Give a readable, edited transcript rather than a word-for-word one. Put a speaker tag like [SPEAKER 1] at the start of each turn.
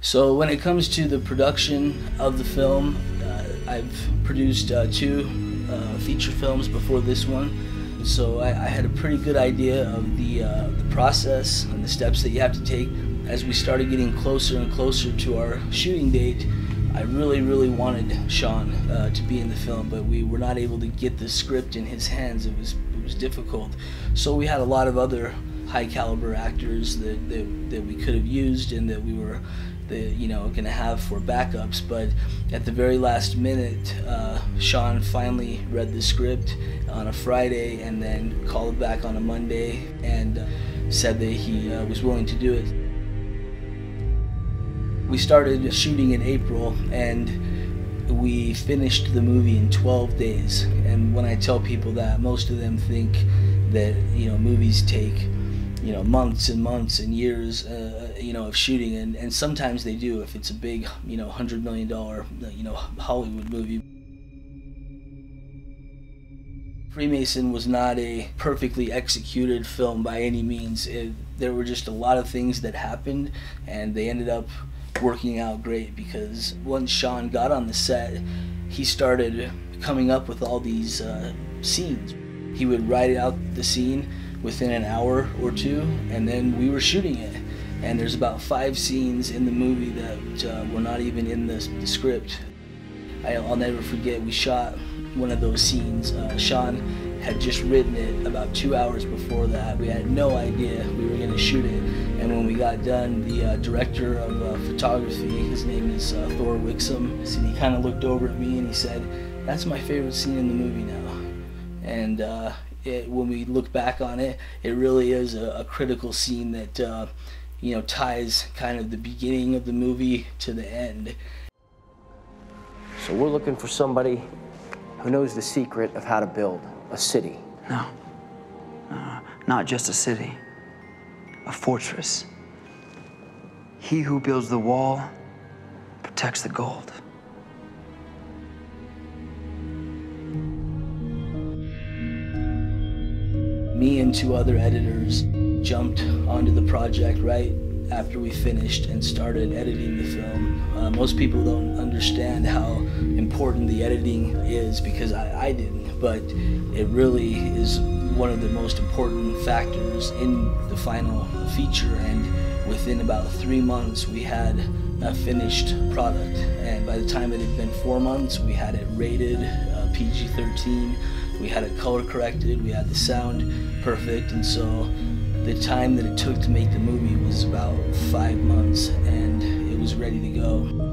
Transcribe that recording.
[SPEAKER 1] So when it comes to the production of the film, I've produced two feature films before this one. So I had a pretty good idea of the process and the steps that you have to take. As we started getting closer and closer to our shooting date, I really wanted Sean to be in the film, but we were not able to get the script in his hands. It was difficult. So we had a lot of other high caliber actors that we could have used and that we were going to have for backups, but at the very last minute, Sean finally read the script on a Friday and then called back on a Monday and said that he was willing to do it. We started shooting in April and we finished the movie in 12 days. And when I tell people that, most of them think that movies take months and months and years of shooting, and sometimes they do if it's a big $100 million Hollywood movie. Freemason was not a perfectly executed film by any means. There were just a lot of things that happened, and they ended up working out great, because once Sean got on the set, he started coming up with all these scenes. He would write out the scene within an hour or two, and then we were shooting it. And there's about 5 scenes in the movie that were not even in the script. I'll never forget, we shot one of those scenes. Sean had just written it about 2 hours before that. We had no idea we were going to shoot it. And when we got done, the director of photography, his name is Thor Wixom, and he kind of looked over at me and he said, "That's my favorite scene in the movie now." And when we look back on it, it really is a critical scene that ties kind of the beginning of the movie to the end.
[SPEAKER 2] So we're looking for somebody who knows the secret of how to build a city.
[SPEAKER 3] No, not just a city, a fortress. He who builds the wall protects the gold.
[SPEAKER 1] Me and 2 other editors jumped onto the project right after we finished and started editing the film. Most people don't understand how important the editing is, because I didn't, but it really is one of the most important factors in the final feature. And within about 3 months, we had a finished product. And by the time it had been 4 months, we had it rated PG-13. We had it color corrected, we had the sound perfect, and so the time that it took to make the movie was about 5 months, and it was ready to go.